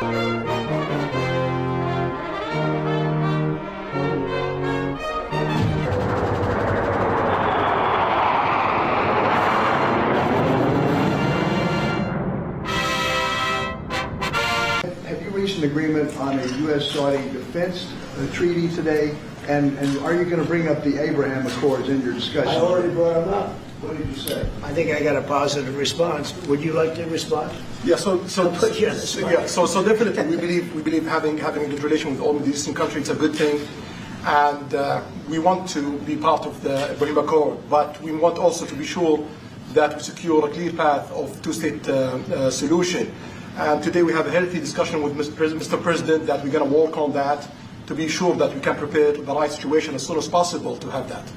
Have you reached an agreement on a U.S.-Saudi defense treaty today? And are you going to bring up the Abraham Accords in your discussion? I already brought them up. What did you say? I think I got a positive response. Would you like to respond? Yeah, so put you on the spot. yeah, so definitely we believe having a good relation with all Middle Eastern countries is a good thing, and we want to be part of the Ibrahim Accord, but we want also to be sure that we secure a clear path of two-state solution. And today we have a healthy discussion with Mr. President that we're going to work on that to be sure that we can prepare the right situation as soon as possible to have that.